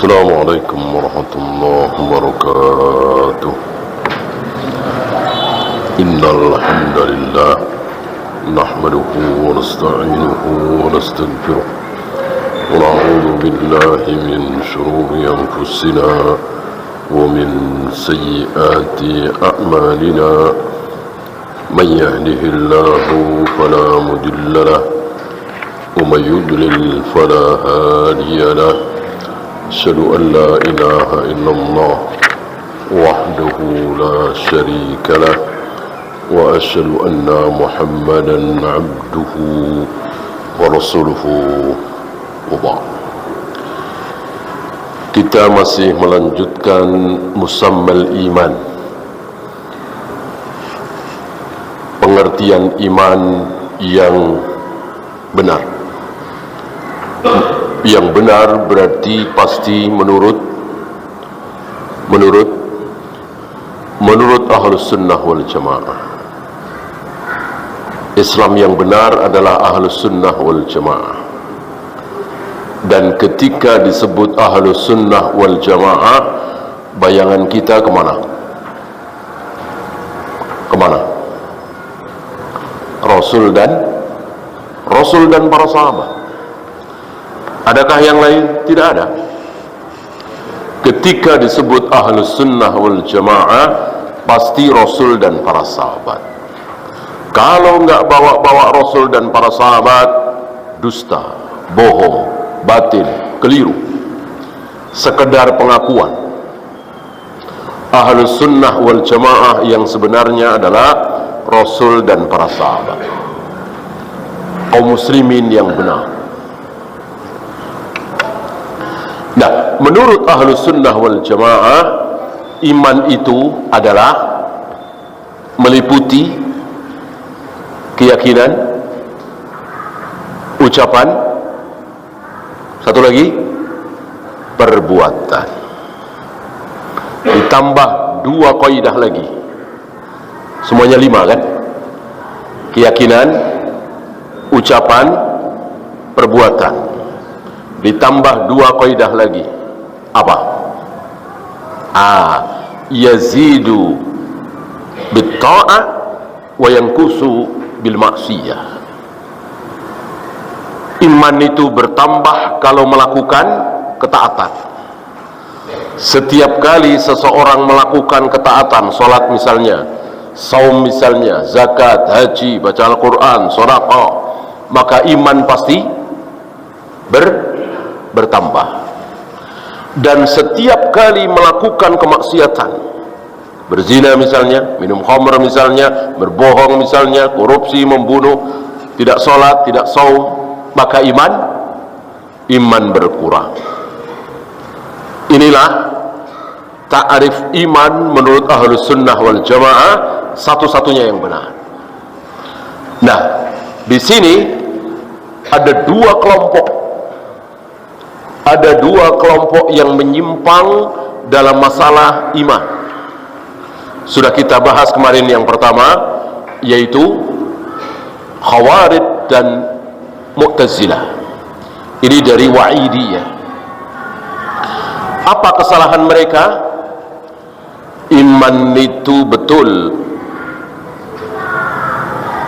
السلام عليكم ورحمة الله وبركاته. إن الحمد لله نحمده ونستعينه ونستغفره ونعوذ بالله من شرور أنفسنا ومن سيئات أعمالنا. من يهده الله فلا مضل له ومن يضلل فلا هادي له. أشهد أن لا إله إلا الله وحده لا شريك له وأشهد أن محمدا عبده ورسوله. وبعد, kita masih melanjutkan musammal iman, pengertian iman yang benar. Yang benar berarti pasti menurut Ahlus Sunnah wal Jamaah. Islam yang benar adalah Ahlus Sunnah wal Jamaah. Dan ketika disebut Ahlus Sunnah wal Jamaah, bayangan kita kemana? Rasul dan para sahabat. Adakah yang lain? Tidak ada. Ketika disebut Ahlus Sunnah wal Jamaah, pasti Rasul dan para sahabat. Kalau enggak bawa Rasul dan para sahabat, dusta, bohong, batil, keliru, sekedar pengakuan. Ahlus Sunnah wal Jamaah yang sebenarnya adalah Rasul dan para sahabat, kaum muslimin yang benar. Nah, menurut Ahlus Sunnah wal Jamaah, iman itu adalah meliputi keyakinan, ucapan, satu lagi perbuatan, ditambah 2 kaidah lagi. Semuanya 5 kan? Keyakinan, ucapan, perbuatan, ditambah 2 kaidah lagi. Apa? Yazidu bit-ta'ah wa yankusu bil ma'siyah. Iman itu bertambah kalau melakukan ketaatan. Setiap kali seseorang melakukan ketaatan, salat misalnya, saum misalnya, zakat, haji, baca Al-Quran, sedekah, maka iman pasti bertambah. Dan setiap kali melakukan kemaksiatan, berzina misalnya, minum khamr misalnya, berbohong misalnya, korupsi, membunuh, tidak sholat, tidak saum, maka iman berkurang. Inilah ta'arif iman menurut Ahlus Sunnah wal Jamaah, satu-satunya yang benar. Nah, di sini ada 2 kelompok. Ada 2 kelompok yang menyimpang dalam masalah iman. Sudah kita bahas kemarin yang pertama, yaitu Khawarij dan Mu'tazilah. Ini dari Wa'idiyah. Apa kesalahan mereka? Iman itu betul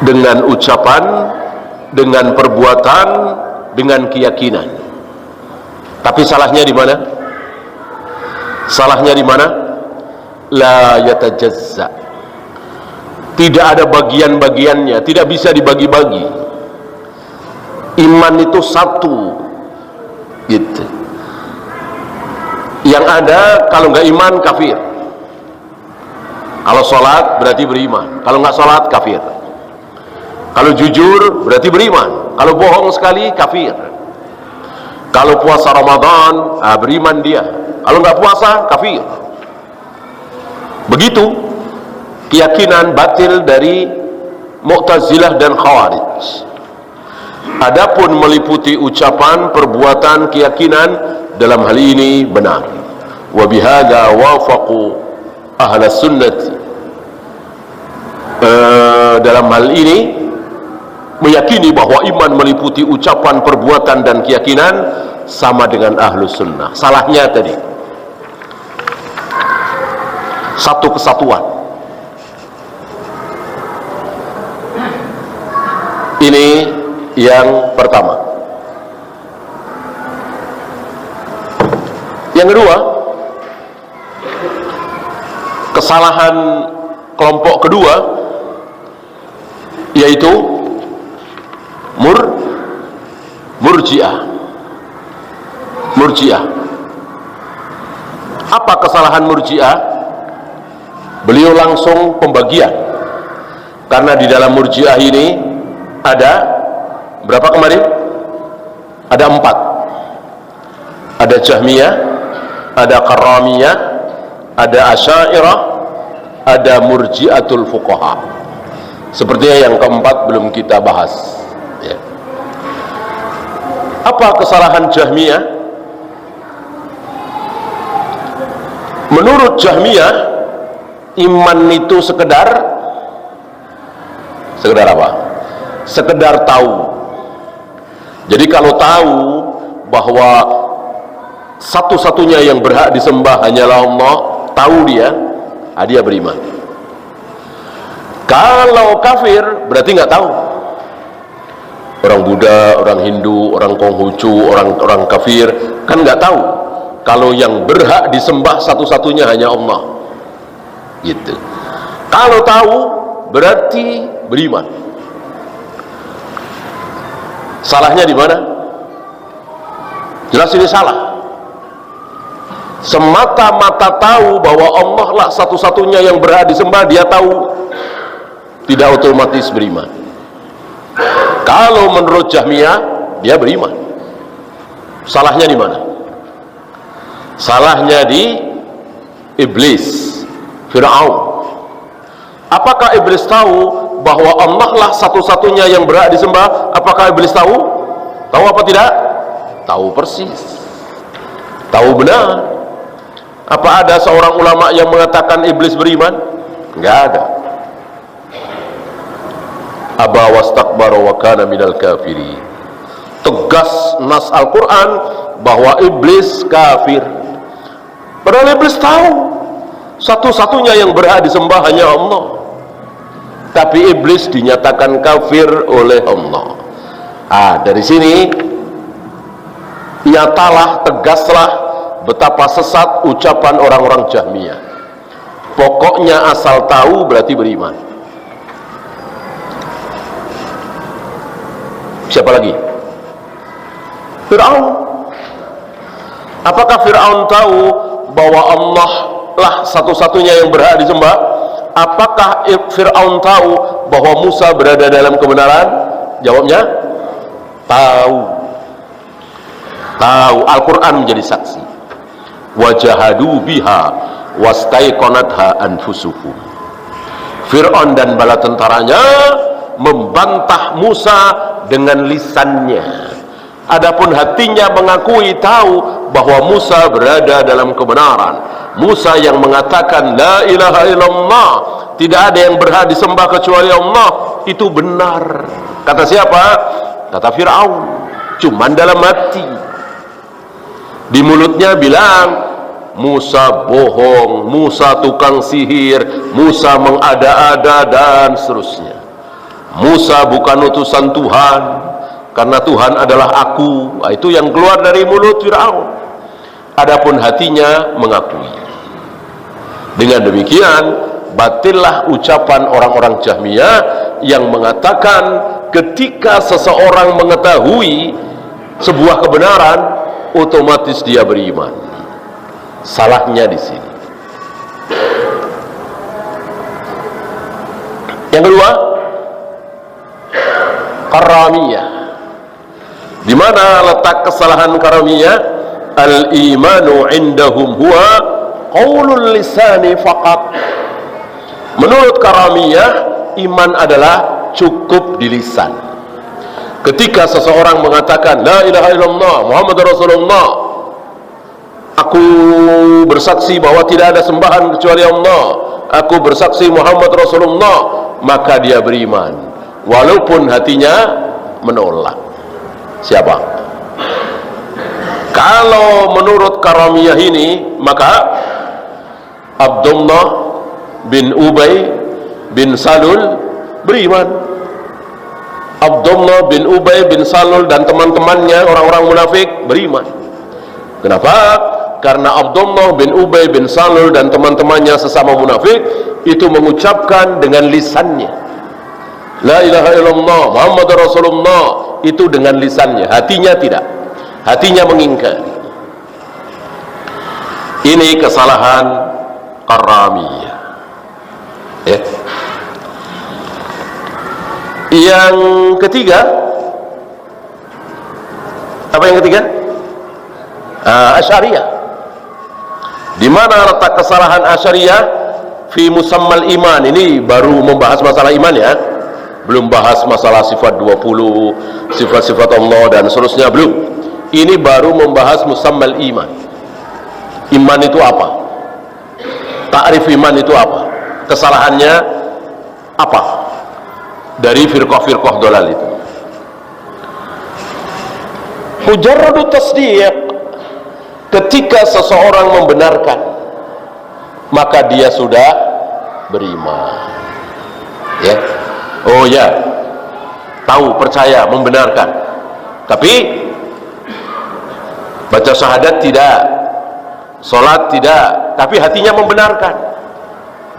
dengan ucapan, dengan perbuatan, dengan keyakinan. Tapi salahnya di mana? Salahnya di mana? La yatajazza. Tidak ada bagian-bagiannya, tidak bisa dibagi-bagi. Iman itu satu, gitu. Yang ada kalau nggak iman kafir. Kalau sholat berarti beriman. Kalau nggak sholat kafir. Kalau jujur berarti beriman. Kalau bohong sekali kafir. Kalau puasa Ramadan, beriman dia. Kalau nggak puasa, kafir. Begitu keyakinan batil dari Mu'tazilah dan Khawarij. Adapun meliputi ucapan, perbuatan, keyakinan, dalam hal ini benar. Wa bihadza wafaqu ahlas sunnati. Dalam hal ini meyakini bahwa iman meliputi ucapan, perbuatan, dan keyakinan. sama dengan ahlu sunnah. Salahnya tadi satu kesatuan. Ini yang pertama. Yang kedua, kesalahan kelompok kedua yaitu Murji'ah. Apa kesalahan Murji'ah? Beliau langsung pembagian, karena di dalam Murji'ah ini ada berapa kemarin? Ada 4. Ada Jahmiyah, ada Karramiyah, ada Asy'ariyah, ada Murji'atul Fuqaha. Sepertinya yang keempat belum kita bahas ya. Apa kesalahan Jahmiyah? Menurut Jahmiyah, iman itu sekedar apa? Sekedar tahu. Jadi kalau tahu bahwa satu-satunya yang berhak disembah hanyalah Allah, tahu dia beriman. Kalau kafir berarti nggak tahu. Orang Buddha, orang Hindu, orang Konghucu, orang kafir kan nggak tahu kalau yang berhak disembah satu-satunya hanya Allah. Gitu. Kalau tahu berarti beriman. Salahnya di mana? Jelas ini salah. Semata-mata tahu bahwa Allah lah satu-satunya yang berhak disembah, dia tahu, tidak otomatis beriman. Kalau menurut Jahmiyah, dia beriman. Salahnya di mana? Salahnya di iblis, Fir'aun. Apakah iblis tahu bahwa Allah lah satu-satunya yang berhak disembah? Apakah iblis tahu? Tahu apa tidak? Tahu persis. Tahu benar. Apa ada seorang ulama yang mengatakan iblis beriman? Enggak ada. Aba wastakbara wa kana minal kafirin. Tegas nas Al-Quran bahwa iblis kafir. Padahal iblis tahu satu-satunya yang berhak disembah hanya Allah, tapi iblis dinyatakan kafir oleh Allah. Dari sini nyatalah, tegaslah betapa sesat ucapan orang-orang Jahmiyah. Pokoknya asal tahu berarti beriman. Siapa lagi? Fir'aun. Apakah Fir'aun tahu bahwa Allah lah satu-satunya yang berhak disembah? Apakah Fir'aun tahu bahwa Musa berada dalam kebenaran? Jawabnya tahu. Tahu. Al-Quran menjadi saksi. Wajahadu biha wastaiqanatha anfusuhum. Fir'aun dan bala tentaranya membantah Musa dengan lisannya, adapun hatinya mengakui tahu bahwa Musa berada dalam kebenaran. Musa yang mengatakan la ilaha illallah, tidak ada yang berhak disembah kecuali Allah, itu benar. Kata siapa? Kata Fir'aun. Cuman dalam hati, di mulutnya bilang Musa bohong, Musa tukang sihir, Musa mengada-ada dan seterusnya. Musa bukan utusan Tuhan, karena Tuhan adalah aku. Itu yang keluar dari mulut Fir'aun. Adapun hatinya mengakui. Dengan demikian batillah ucapan orang-orang Jahmiyah yang mengatakan ketika seseorang mengetahui sebuah kebenaran otomatis dia beriman. Salahnya di sini. Yang kedua, Karramiyah. Di mana letak kesalahan Karramiyah? Al-imanu indahum huwa qaulul lisani faqat. Menurut Karramiyah, iman adalah cukup di lisan. Ketika seseorang mengatakan la ilaha illallah Muhammadur Rasulullah, aku bersaksi bahwa tidak ada sembahan kecuali Allah, aku bersaksi Muhammad Rasulullah, maka dia beriman walaupun hatinya menolak. Siapa? Kalau menurut Karamiyah ini, maka Abdullah bin Ubay bin Salul beriman. Abdullah bin Ubay bin Salul dan teman-temannya orang-orang munafik beriman. Kenapa? Karena Abdullah bin Ubay bin Salul dan teman-temannya sesama munafik itu mengucapkan dengan lisannya la ilaha illallah Muhammad Rasulullah, itu dengan lisannya, hatinya tidak, hatinya mengingkari. Ini kesalahan Karamiyah, ya. Yang ketiga, apa yang ketiga? Asy'ariyah. Di mana letak kesalahan Asy'ariyah? Fi musammal iman. Ini baru membahas masalah iman, ya. Belum bahas masalah sifat 20, sifat-sifat Allah dan seterusnya, belum. Ini baru membahas musammal iman. Iman itu apa? Ta'rif iman itu apa? Kesalahannya apa? Dari firqah-firqah dolal itu. Mujarradu tasdiq, ketika seseorang membenarkan, maka dia sudah beriman, ya. Oh ya, tahu, percaya, membenarkan, tapi baca syahadat tidak, sholat tidak, tapi hatinya membenarkan,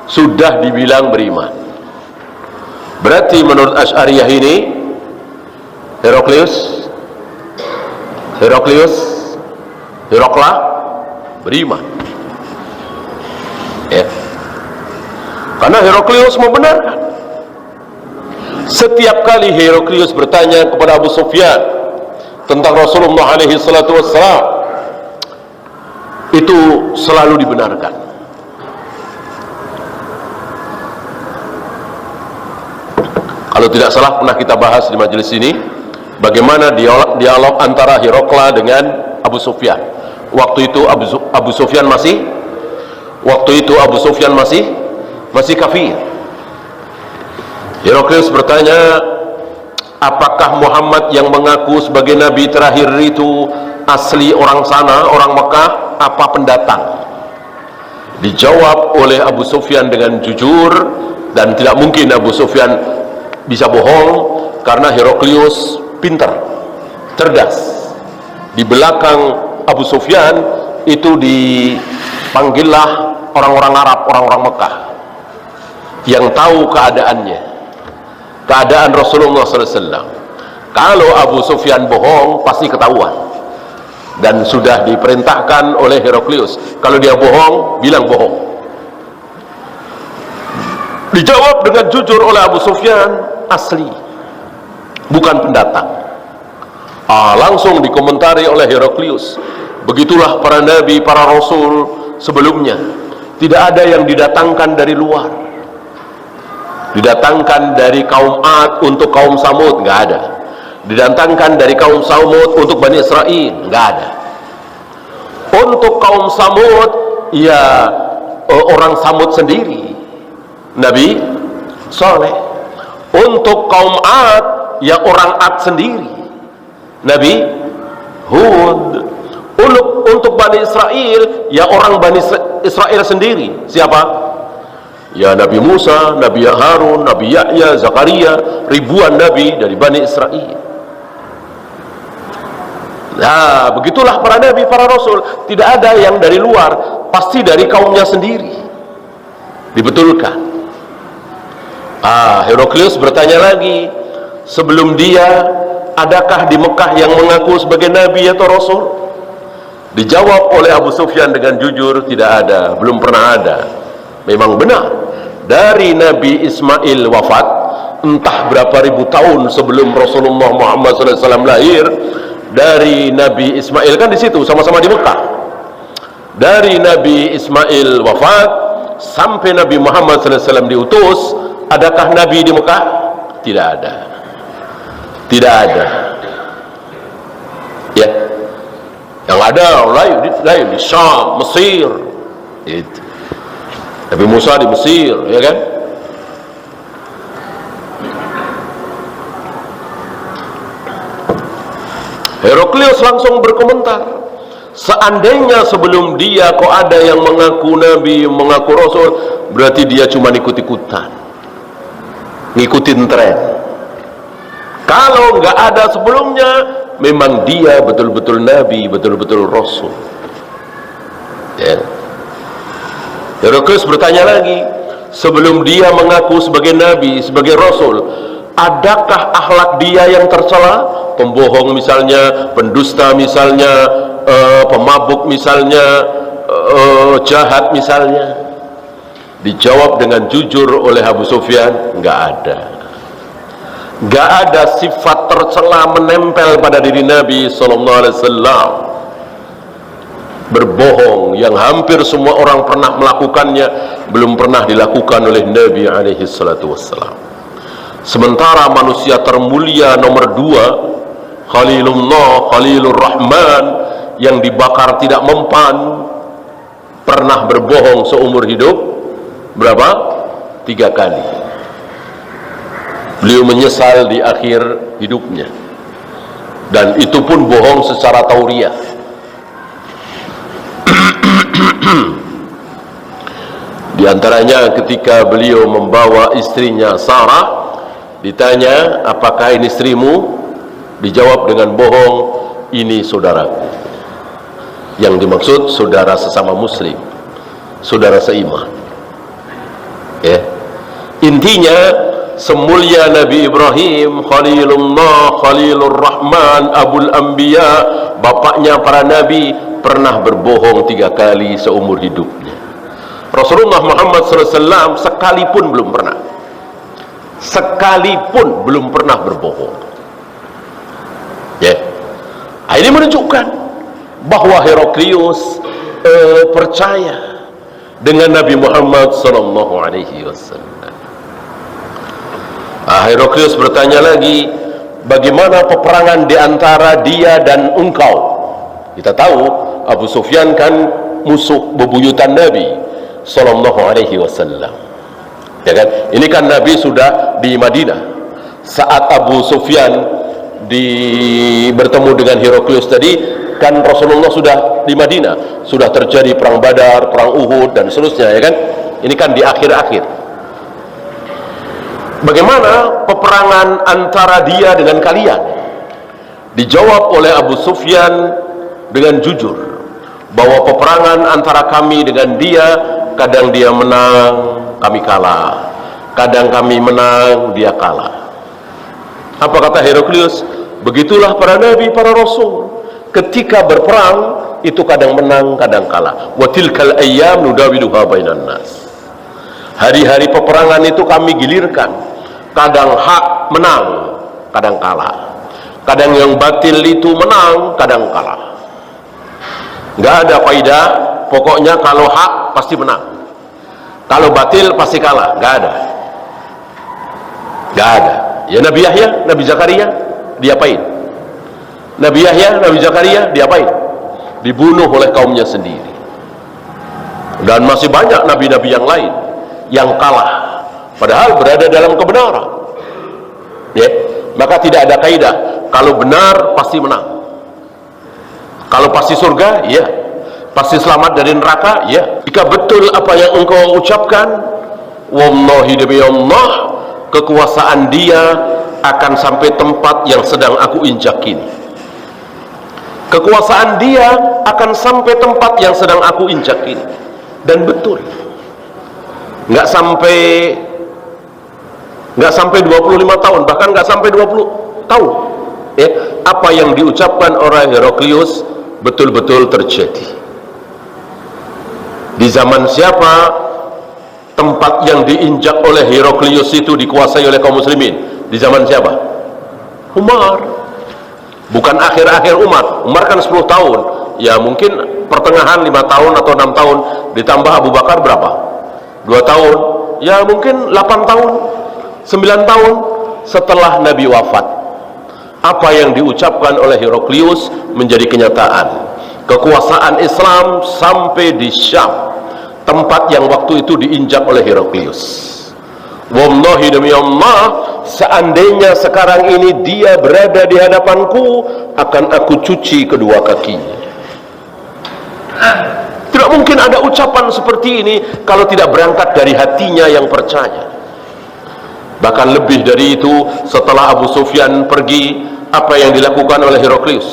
sudah dibilang beriman. Berarti menurut Asy'ariyah ini Herakla beriman, ya. Karena Heraklius membenarkan. Setiap kali Heraklius bertanya kepada Abu Sufyan tentang Rasulullah alaihi salatu wassalam, itu selalu dibenarkan. Kalau tidak salah pernah kita bahas di majelis ini bagaimana dialog antara Herakla dengan Abu Sufyan. Waktu itu Abu Sufyan masih kafir. Heraklius bertanya, apakah Muhammad yang mengaku sebagai nabi terakhir itu asli orang sana, orang Mekah, apa pendatang? Dijawab oleh Abu Sufyan dengan jujur, dan tidak mungkin Abu Sufyan bisa bohong karena Heraklius pintar, cerdas. Di belakang Abu Sufyan itu dipanggillah orang-orang Arab, orang-orang Mekah yang tahu keadaannya, keadaan Rasulullah SAW. Kalau Abu Sufyan bohong pasti ketahuan, dan sudah diperintahkan oleh Heraklius, kalau dia bohong, bilang bohong. Dijawab dengan jujur oleh Abu Sufyan, asli, bukan pendatang. Langsung dikomentari oleh Heraklius, begitulah para nabi, para rasul sebelumnya, tidak ada yang didatangkan dari luar, didatangkan dari kaum Ad untuk kaum Samud, nggak ada. Didatangkan dari kaum Samud untuk Bani Israel, nggak ada. Untuk kaum Samud, ya orang Samud sendiri, Nabi Saleh. Untuk kaum Ad, ya orang Ad sendiri, Nabi Hud. Untuk Bani Israel, ya orang Bani Israel sendiri, siapa? Ya Nabi Musa, Nabi Harun, Nabi Yahya, Zakaria, ribuan nabi dari Bani Israel. Nah, begitulah para nabi, para rasul, tidak ada yang dari luar, pasti dari kaumnya sendiri. Dibetulkan. Heraklius bertanya lagi, sebelum dia, adakah di Mekah yang mengaku sebagai nabi atau rasul? Dijawab oleh Abu Sufyan dengan jujur, tidak ada, belum pernah ada. Memang benar, dari Nabi Ismail wafat, entah berapa ribu tahun sebelum Rasulullah Muhammad SAW lahir, dari Nabi Ismail, kan di situ sama-sama di Mekah, dari Nabi Ismail wafat sampai Nabi Muhammad SAW diutus, adakah Nabi di Mekah? Tidak ada, tidak ada, ya. Yang ada lain di Syam, Mesir, itu Nabi Musa di Mesir, ya kan? Heraklius langsung berkomentar, Seandainya sebelum dia kok ada yang mengaku nabi, mengaku rasul, berarti dia cuma ikut-ikutan, ngikutin tren. Kalau nggak ada sebelumnya, memang dia betul-betul nabi, betul-betul rasul. Ya. Heraklius bertanya lagi, sebelum dia mengaku sebagai nabi, sebagai rasul, adakah akhlak dia yang tercela? Pembohong misalnya, pendusta misalnya, pemabuk misalnya, jahat misalnya. Dijawab dengan jujur oleh Abu Sufyan, nggak ada. Nggak ada sifat tercela menempel pada diri Nabi SAW. Berbohong yang hampir semua orang pernah melakukannya, belum pernah dilakukan oleh Nabi SAW. Sementara manusia termulia nomor 2, Khalilullah, Khalilur Rahman, yang dibakar tidak mempan, pernah berbohong seumur hidup berapa? 3 kali. Beliau menyesal di akhir hidupnya, dan itu pun bohong secara tauriah. Di antaranya ketika beliau membawa istrinya Sarah, ditanya, apakah ini istrimu? Dijawab dengan bohong, ini saudaraku. Yang dimaksud saudara sesama muslim, saudara seiman. Ya. Intinya, semulia Nabi Ibrahim, Khalilullah, Khalilur Rahman, Abul Anbiya, bapaknya para nabi, pernah berbohong 3 kali seumur hidupnya. Rasulullah Muhammad SAW sekalipun belum pernah, sekalipun belum pernah berbohong. Ya. Ini menunjukkan bahwa Heraklius percaya dengan Nabi Muhammad SAW. Heraklius bertanya lagi, bagaimana peperangan di antara dia dan engkau? Kita tahu Abu Sufyan kan musuh bebuyutan Nabi SAW. Ya kan? Ini kan Nabi sudah di Madinah saat Abu Sufyan bertemu dengan Heraklius tadi, kan Rasulullah sudah di Madinah, sudah terjadi perang Badar, perang Uhud dan seterusnya, ya kan? Ini kan di akhir-akhir. Bagaimana peperangan antara dia dengan kalian? Dijawab oleh Abu Sufyan dengan jujur bahwa peperangan antara kami dengan dia, kadang dia menang, kami kalah, kadang kami menang, dia kalah. Apa kata Heraklius? Begitulah para nabi, para rasul, ketika berperang itu kadang menang, kadang kalah. Wa tilkal ayyam nudawiluha bainan nas. Hari-hari peperangan itu kami gilirkan, kadang hak menang, kadang kalah. Kadang yang batil itu menang, kadang kalah. Nggak ada faidah, pokoknya kalau hak pasti menang, kalau batil pasti kalah. Nggak ada, nggak ada. Ya Nabi Yahya, Nabi Zakaria, diapain? Nabi Yahya, Nabi Zakaria, diapain? Dibunuh oleh kaumnya sendiri. Dan masih banyak nabi-nabi yang lain yang kalah, padahal berada dalam kebenaran. Ya, maka tidak ada kaidah kalau benar pasti menang. Kalau pasti surga, ya. Pasti selamat dari neraka, ya. Jika betul apa yang engkau ucapkan, wallahi demi Allah, kekuasaan dia akan sampai tempat yang sedang aku injak ini. Kekuasaan dia akan sampai tempat yang sedang aku injak ini. Dan betul, nggak sampai 25 tahun, bahkan nggak sampai 20 tahun, ya, apa yang diucapkan oleh Heraklius betul-betul terjadi. Di zaman siapa tempat yang diinjak oleh Heraklius itu dikuasai oleh kaum muslimin? Di zaman siapa? Umar. Bukan akhir-akhir Umar. Umar kan 10 tahun, ya mungkin pertengahan 5 tahun atau 6 tahun, ditambah Abu Bakar berapa? 2 tahun, ya mungkin 8 tahun, 9 tahun setelah Nabi wafat. Apa yang diucapkan oleh Heraklius menjadi kenyataan. Kekuasaan Islam sampai di Syam, tempat yang waktu itu diinjak oleh Heraklius. Wallahi demi Allah, seandainya sekarang ini dia berada di hadapanku, akan aku cuci kedua kakinya. Tidak mungkin ada ucapan seperti ini kalau tidak berangkat dari hatinya yang percaya. Bahkan lebih dari itu, setelah Abu Sufyan pergi, apa yang dilakukan oleh Heraklius?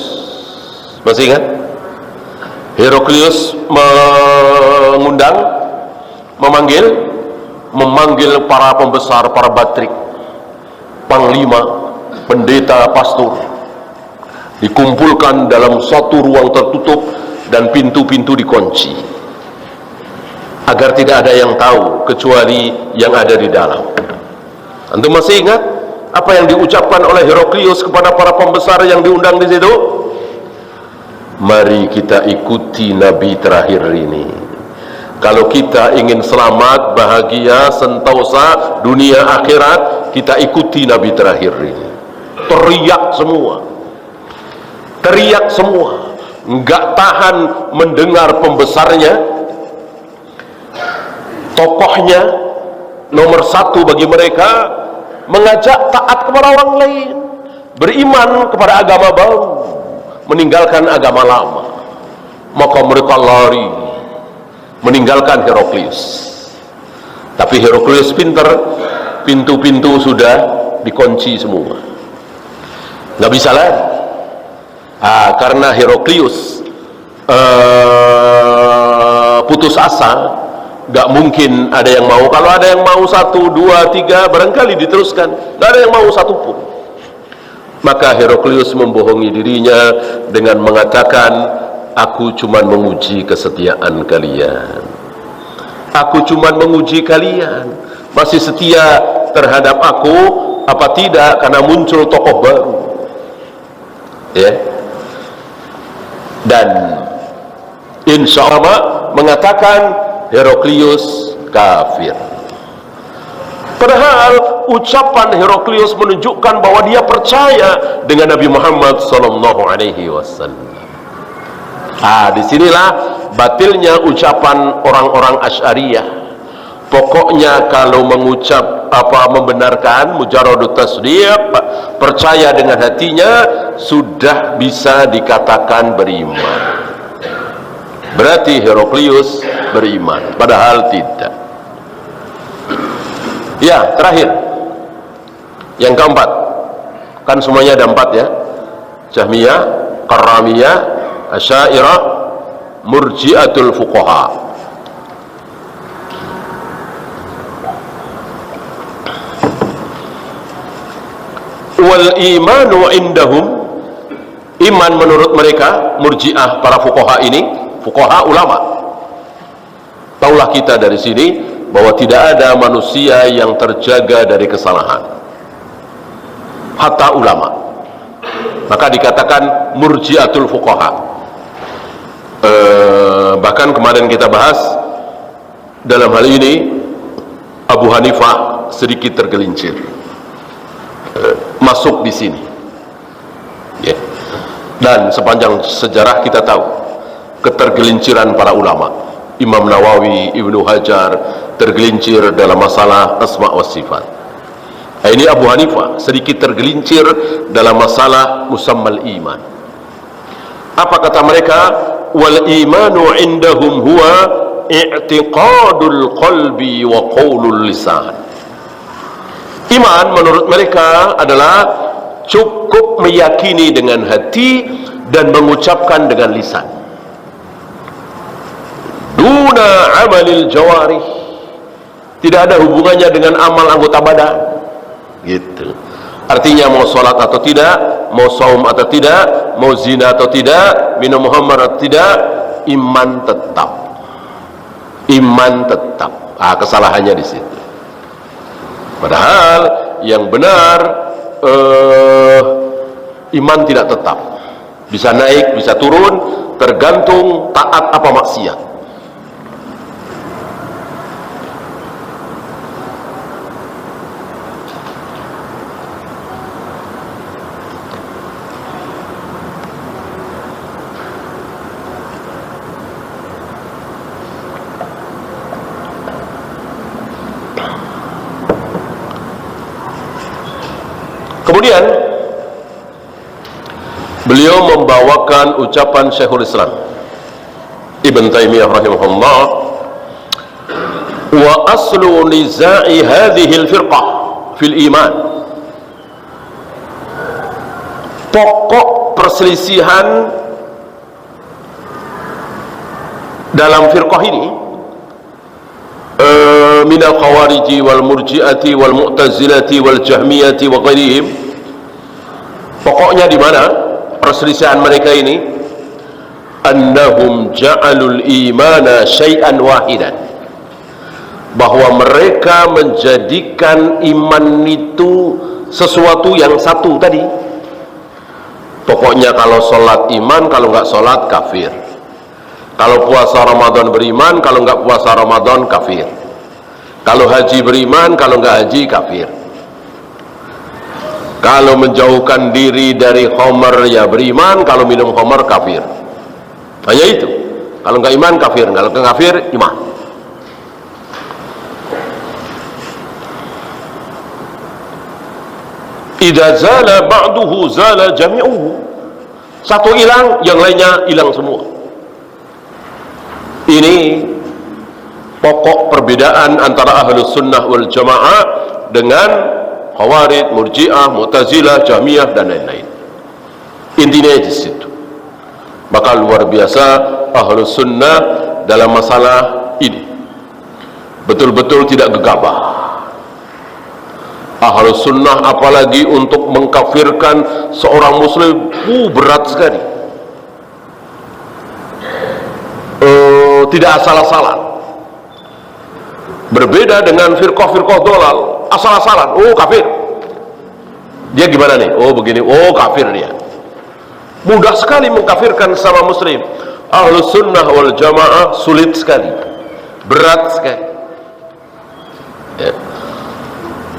Masih ingat? Heraklius mengundang, memanggil para pembesar, para batrik, panglima, pendeta, pastor, dikumpulkan dalam satu ruang tertutup dan pintu-pintu dikunci agar tidak ada yang tahu kecuali yang ada di dalam. Antum masih ingat apa yang diucapkan oleh Heraklius kepada para pembesar yang diundang di situ? Mari kita ikuti Nabi terakhir ini. Kalau kita ingin selamat, bahagia, sentosa dunia akhirat, kita ikuti Nabi terakhir ini. Teriak semua, nggak tahan mendengar pembesarnya, tokohnya nomor satu bagi mereka, mengajak taat kepada orang lain, beriman kepada agama baru, meninggalkan agama lama. Maka mereka lari meninggalkan Heraklius. Tapi Heraklius pintar, pintu-pintu sudah dikunci semua, nggak bisa lari. Karena Heraklius putus asa, nggak mungkin ada yang mau. Kalau ada yang mau 1, 2, 3 barangkali diteruskan, nggak ada yang mau satupun. Maka Heraklius membohongi dirinya dengan mengatakan, aku cuma menguji kesetiaan kalian, aku cuma menguji kalian masih setia terhadap aku apa tidak, karena muncul tokoh baru, ya. Dan insya Allah mengatakan Heraklius kafir. Padahal ucapan Heraklius menunjukkan bahwa dia percaya dengan Nabi Muhammad SAW. Disinilah batilnya ucapan orang-orang Asy'ariyah. Pokoknya kalau mengucap membenarkan mujarradut tasdiq, percaya dengan hatinya, sudah bisa dikatakan beriman. Berarti Heraklius beriman, padahal tidak. Ya, terakhir, yang keempat, kan semuanya ada 4 ya: Jahmiyah, Karramiyah, Asy'ariyah, Murji'atul Fuqaha. Wal imanu indahum, iman menurut mereka Murji'ah, para fuqaha ini, fuqaha ulama. Taulah kita dari sini bahwa tidak ada manusia yang terjaga dari kesalahan, hatta ulama. Maka dikatakan Murji'atul Fuqaha. Bahkan kemarin kita bahas, dalam hal ini Abu Hanifah sedikit tergelincir masuk di sini, ya. Dan sepanjang sejarah kita tahu ketergelinciran para ulama. Imam Nawawi, Ibnu Hajar tergelincir dalam masalah asma wa sifat. Ini Abu Hanifah sedikit tergelincir dalam masalah musammal iman. Apa kata mereka? Wal imanu indahum huwa i'tiqadul qalbi wa qaulul lisan. Iman menurut mereka adalah cukup meyakini dengan hati dan mengucapkan dengan lisan, duna amalil jawarih, tidak ada hubungannya dengan amal anggota badan, gitu. Artinya mau sholat atau tidak, mau saum atau tidak, mau zina atau tidak, minum khamar atau tidak, iman tetap. Iman tetap. Kesalahannya di situ. Padahal yang benar, iman tidak tetap, bisa naik, bisa turun, tergantung taat apa maksiat. Kemudian beliau membawakan ucapan Syekhul Islam Ibn Taimiyah rahimahullah, wa aslu niza'i hadhihi al-firqah fil iman, pokok perselisihan dalam firqah ini, minal khawariji wal murji'ati wal mu'tazilati wal jahmiyati wa ghairihim, pokoknya di mana perselisihan mereka ini, annahum ja'alul imana syai'an wahidan, bahwa mereka menjadikan iman itu sesuatu yang satu tadi. Pokoknya kalau sholat iman, kalau nggak sholat kafir. Kalau puasa Ramadan beriman, kalau nggak puasa Ramadan kafir. Kalau haji beriman, kalau nggak haji kafir. Kalau menjauhkan diri dari khamar ya beriman, kalau minum khamar kafir. Hanya itu. Kalau nggak iman kafir, kalau nggak kafir iman. Idza zala ba'duhu zala jami'uhu. Satu hilang, yang lainnya hilang semua. Ini pokok perbedaan antara ahlus sunnah wal jamaah dengan khawarij, murji'ah, mu'tazilah, jahmiyah dan lain-lain. Intinya di situ. Maka luar biasa ahlus sunnah dalam masalah ini betul-betul tidak gegabah. Ahlus sunnah apalagi untuk mengkafirkan seorang muslim berat sekali, tidak asal-asalan. Berbeda dengan firqah-firqah dolal, asal-asalan, oh kafir. Dia gimana nih? Oh begini, oh kafir dia. Mudah sekali mengkafirkan sama muslim. Ahlus sunnah wal jamaah sulit sekali, berat sekali ya.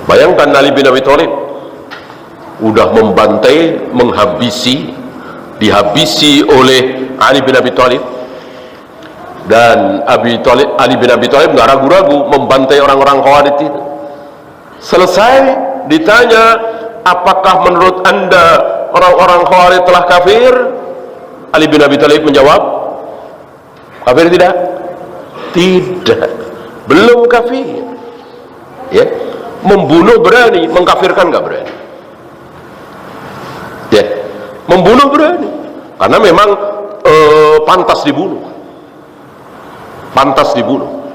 Bayangkan Ali bin Abi Thalib udah membantai, menghabisi, dihabisi oleh Ali bin Abi Thalib, dan Ali bin Abi Thalib nggak ragu-ragu membantai orang-orang Khawarij itu. Selesai ditanya, apakah menurut anda orang-orang Khawarij telah kafir? Ali bin Abi Thalib menjawab, kafir tidak? Tidak, belum kafir ya. Membunuh berani, mengkafirkan nggak berani ya. Membunuh berani karena memang pantas dibunuh, pantas dibunuh.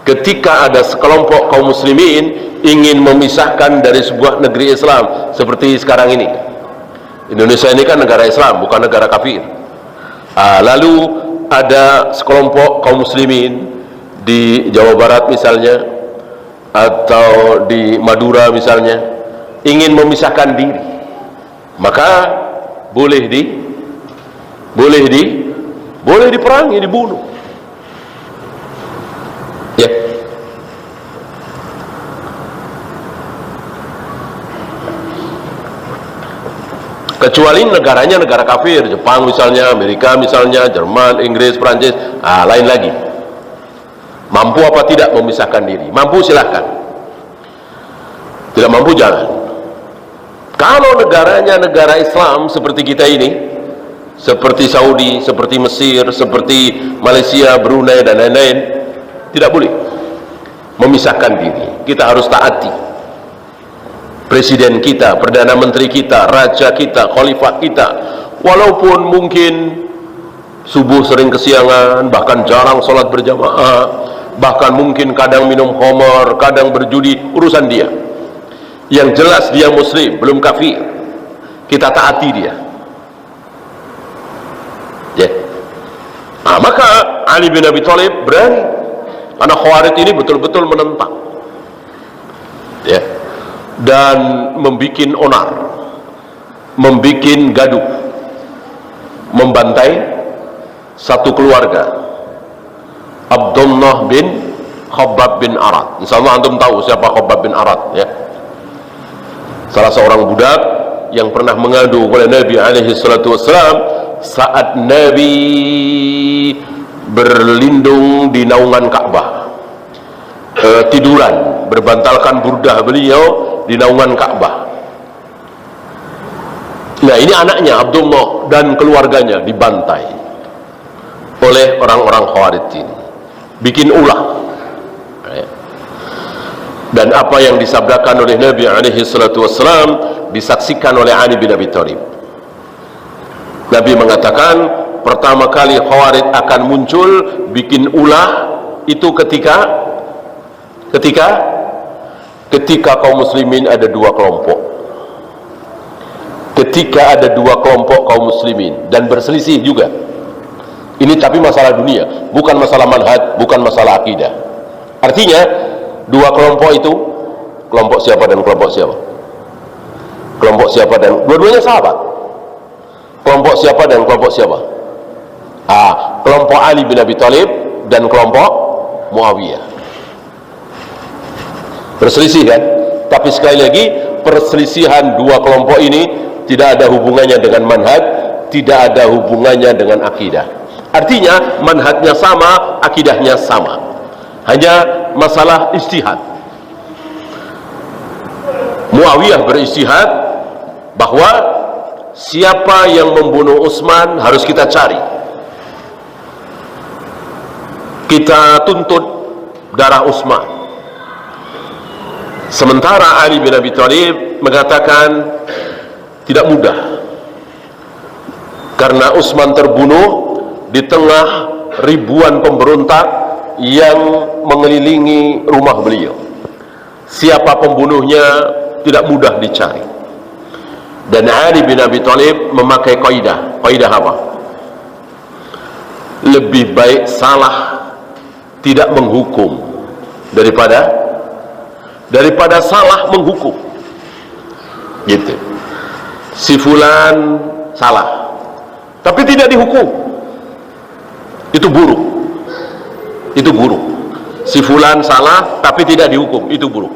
Ketika ada sekelompok kaum muslimin ingin memisahkan dari sebuah negeri Islam seperti sekarang ini, Indonesia ini kan negara Islam, bukan negara kafir. Lalu ada sekelompok kaum muslimin di Jawa Barat misalnya, atau di Madura misalnya, ingin memisahkan diri, maka boleh diperangi, dibunuh ya. Kecuali negaranya negara kafir, Jepang misalnya, Amerika misalnya, Jerman, Inggris, Prancis, lain lagi. Mampu apa tidak memisahkan diri? Mampu silahkan, tidak mampu jangan. Kalau negaranya negara Islam seperti kita ini, seperti Saudi, seperti Mesir, seperti Malaysia, Brunei dan lain-lain, tidak boleh memisahkan diri. Kita harus taati presiden kita, perdana menteri kita, raja kita, khalifah kita. Walaupun mungkin subuh sering kesiangan, bahkan jarang sholat berjamaah, bahkan mungkin kadang minum khamar, kadang berjudi, urusan dia. Yang jelas dia muslim, belum kafir, kita taati dia ya. Maka Ali bin Abi Thalib berani, karena Khawarij ini betul-betul menentang ya, dan membikin onar, membikin gaduh, membantai satu keluarga, Abdullah bin Khabbab bin Arad. Insyaallah antum tahu siapa Khabbab bin Arad ya. Salah seorang budak yang pernah mengadu kepada Nabi alaihi salatu wassalam saat Nabi berlindung di naungan Ka'bah, tiduran, berbantalkan burdah beliau di naungan Ka'bah. Nah ini anaknya Abdullah dan keluarganya dibantai oleh orang-orang Khawarij ini, bikin ulah. Dan apa yang disabdakan oleh Nabi alaihi salatu wassalam disaksikan oleh Ali bin Abi Thalib. Nabi mengatakan pertama kali Khawarij akan muncul bikin ulah itu ketika kaum muslimin ada dua kelompok. Ketika ada dua kelompok kaum muslimin dan berselisih juga. Ini tapi masalah dunia, bukan masalah manhaj, bukan masalah akidah. Artinya dua kelompok itu, kelompok siapa dan kelompok siapa? Kelompok siapa dan dua-duanya sahabat. Kelompok siapa dan kelompok siapa? Kelompok Ali bin Abi Thalib dan kelompok Muawiyah. Berselisih kan? Tapi sekali lagi perselisihan dua kelompok ini tidak ada hubungannya dengan manhaj, tidak ada hubungannya dengan akidah. Artinya manhajnya sama, akidahnya sama, hanya masalah ijtihad. Muawiyah berijtihad bahwa siapa yang membunuh Utsman harus kita cari, kita tuntut darah Utsman. Sementara Ali bin Abi Thalib mengatakan tidak mudah, karena Utsman terbunuh di tengah ribuan pemberontak yang mengelilingi rumah beliau. Siapa pembunuhnya tidak mudah dicari. Dan Ali bin Abi Thalib memakai kaidah apa? Lebih baik salah tidak menghukum daripada salah menghukum. Gitu. Si fulan salah tapi tidak dihukum, itu buruk. Itu buruk. Si fulan salah tapi tidak dihukum, itu buruk.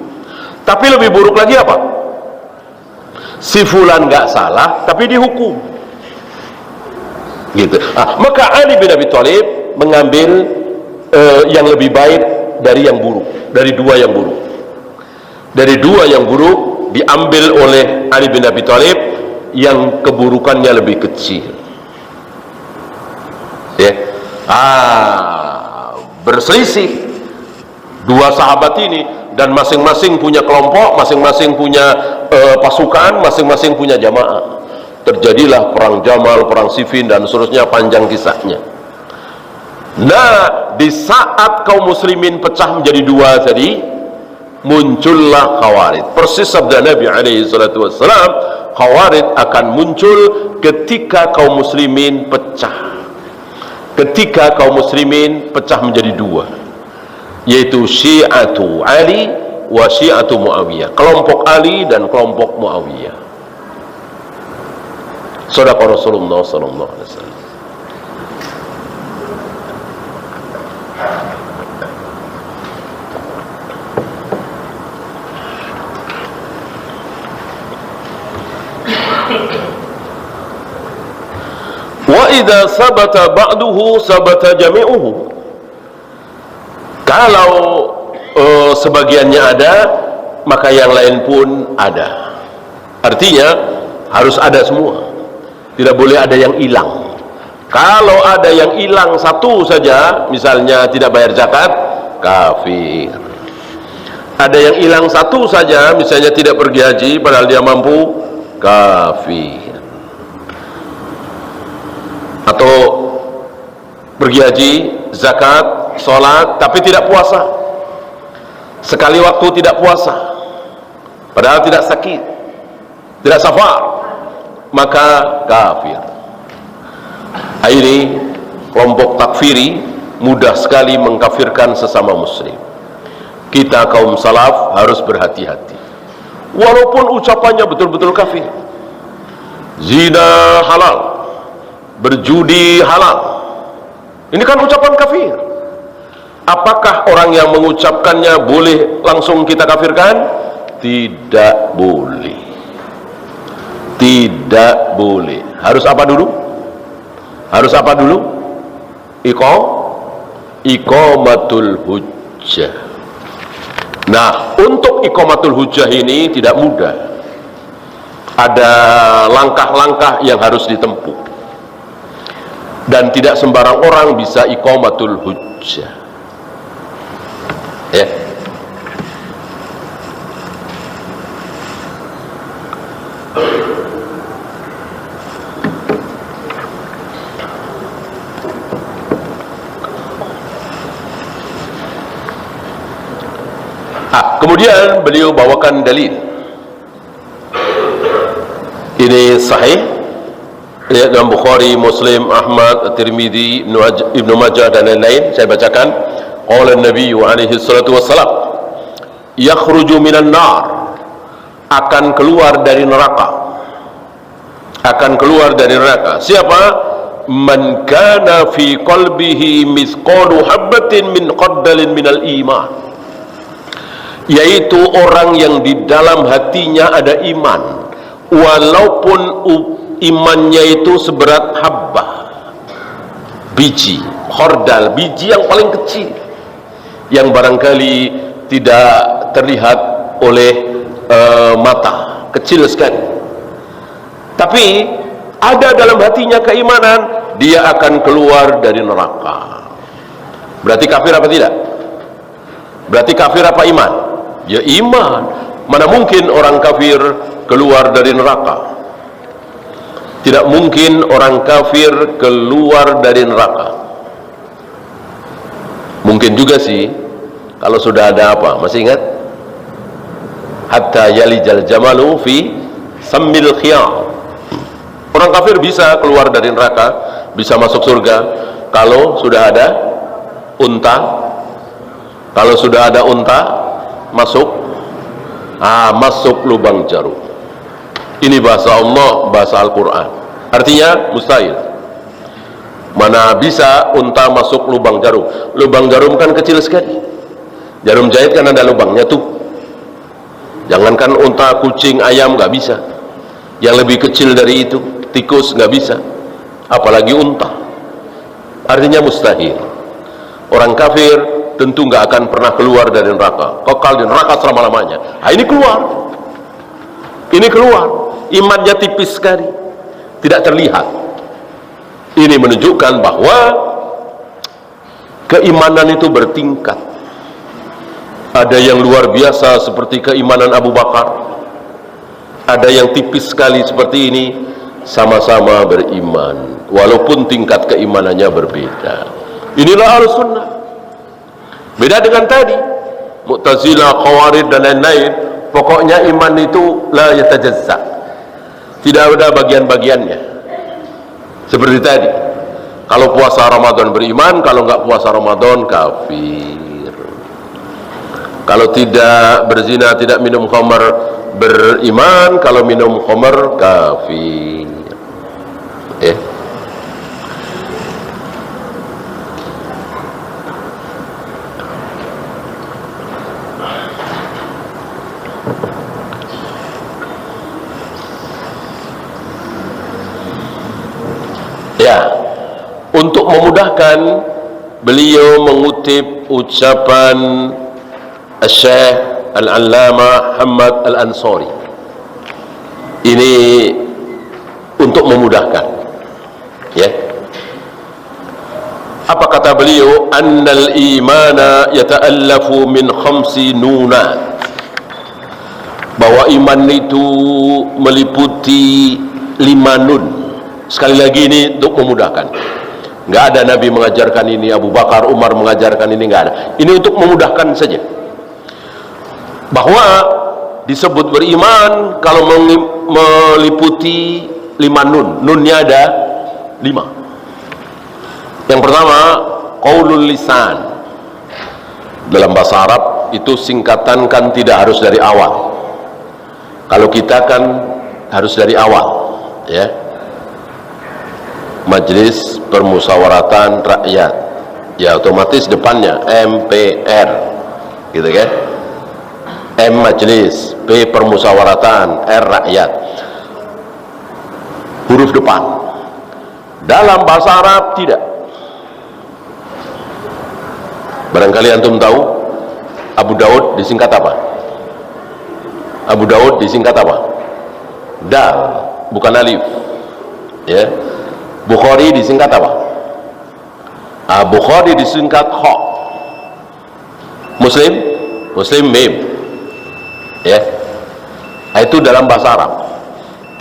Tapi lebih buruk lagi apa? Si fulan nggak salah tapi dihukum. Gitu. Maka Ali bin Abi Thalib mengambil yang lebih baik dari yang buruk, dari dua yang buruk. Dari dua yang buruk diambil oleh Ali bin Abi Thalib yang keburukannya lebih kecil. Ya. Berselisih dua sahabat ini, dan masing-masing punya kelompok, masing-masing punya pasukan, masing-masing punya jamaah. Terjadilah perang Jamal, perang Siffin, dan seterusnya, panjang kisahnya. Nah, di saat kaum muslimin pecah menjadi dua tadi, muncullah Khawarij. Persis sabda Nabi alaihi salatu wassalam, Khawarij akan muncul ketika kaum muslimin pecah. Ketika kaum muslimin pecah menjadi dua, yaitu Syi'atu Ali wa Syi'atu Muawiyah, kelompok Ali dan kelompok Muawiyah. Shadaqa Rasulullah sallallahu alaihi wasallam. Wa idza sabata ba'duhu sabata jami'uhu. Kalau sebagiannya ada, maka yang lain pun ada. Artinya harus ada semua, tidak boleh ada yang hilang. Kalau ada yang hilang satu saja, misalnya tidak bayar zakat, kafir. Ada yang hilang satu saja, misalnya tidak pergi haji padahal dia mampu, kafir. Atau pergi haji, zakat, sholat, tapi tidak puasa. Sekali waktu tidak puasa, padahal tidak sakit, tidak safar, maka kafir. Ini kelompok takfiri mudah sekali mengkafirkan sesama muslim. Kita kaum salaf harus berhati-hati. Walaupun ucapannya betul-betul kafir. Zina halal, berjudi halal, ini kan ucapan kafir. Apakah orang yang mengucapkannya boleh langsung kita kafirkan? Tidak boleh. Tidak boleh. Harus apa dulu? Harus apa dulu? Iqamatul hujjah. Nah, untuk iqamatul hujjah ini tidak mudah. Ada langkah-langkah yang harus ditempuh. dan tidak sembarang orang bisa iqamatul hujjah. Ya. Kemudian beliau bawakan dalil. Ini sahih ya, dalam Bukhari, Muslim, Ahmad, Tirmidzi, Ibnu Majah dan lain-lain. Saya bacakan. Qala Nabi alaihi salatu wassalam, yakhruju minan nar, akan keluar dari neraka. Akan keluar dari neraka. Siapa? Man kana fi qalbihi mithqalu habatin min khardalin minal iman. Yaitu orang yang di dalam hatinya ada iman, walaupun imannya itu seberat habbah, biji, khordal, biji yang paling kecil, yang barangkali tidak terlihat oleh mata, kecil sekali, tapi ada dalam hatinya keimanan, dia akan keluar dari neraka. Berarti kafir apa tidak? Berarti kafir apa iman? Ya iman. Mana mungkin orang kafir keluar dari neraka? Tidak mungkin orang kafir keluar dari neraka. Mungkin juga sih kalau sudah ada apa? Masih ingat? Hatta yalijal jamalu fi sammil khiyam. Orang kafir bisa keluar dari neraka, bisa masuk surga kalau sudah ada unta. Kalau sudah ada unta masuk lubang jarum. Ini bahasa Allah, bahasa Al-Quran. Artinya mustahil. Mana bisa unta masuk lubang jarum? Lubang jarum kan kecil sekali. Jarum jahit kan ada lubangnya tuh. Jangankan unta, kucing, ayam nggak bisa. Yang lebih kecil dari itu, tikus nggak bisa. Apalagi unta. Artinya mustahil. Orang kafir tentu nggak akan pernah keluar dari neraka, kekal di neraka selama-lamanya. Nah, ini keluar, imannya tipis sekali, tidak terlihat. Ini menunjukkan bahwa keimanan itu bertingkat. Ada yang luar biasa seperti keimanan Abu Bakar, ada yang tipis sekali seperti ini, sama-sama beriman walaupun tingkat keimanannya berbeda. Inilah Ahlussunnah. Beda dengan tadi Mu'tazilah, Khawarij dan lain-lain. Pokoknya iman itu la yatajazza, tidak ada bagian-bagiannya. Seperti tadi, kalau puasa Ramadan beriman, kalau nggak puasa Ramadan kafir. Kalau tidak berzina, tidak minum khamar beriman, kalau minum khamar kafir. Ya, untuk memudahkan, beliau mengutip ucapan Syekh Al-Allamah Muhammad Al-Ansari. Ini untuk memudahkan. Ya. Apa kata beliau? Annal imana yata'allafu min khamsi nunat. Bahwa iman itu meliputi 5 nun. Sekali lagi ini untuk memudahkan. Nggak ada Nabi mengajarkan ini, Abu Bakar, Umar mengajarkan ini, nggak ada. Ini untuk memudahkan saja. Bahwa disebut beriman kalau meliputi 5 nun. Nunnya ada 5. Yang pertama, qaulul lisan. Dalam bahasa Arab itu singkatan kan tidak harus dari awal. Kalau kita kan harus dari awal, ya. Majelis Permusyawaratan Rakyat, ya otomatis depannya MPR, gitu kan? M majelis, P permusyawaratan, R rakyat. Huruf depan. Dalam bahasa Arab tidak. Barangkali antum tahu Abu Daud disingkat apa? Abu Daud disingkat apa? Dal, bukan alif. Ya. Bukhari disingkat apa? Bukhari disingkat Kha, Muslim Mim, ya. Itu dalam bahasa Arab,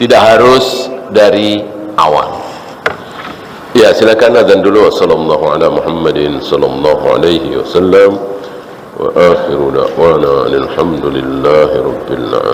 tidak harus dari awal. Ya, silakan azan dulu. Wassallallahu ala Muhammadin sallallahu alaihi wasallam wa akhiru da'wana alhamdulillahi rabbil alamin.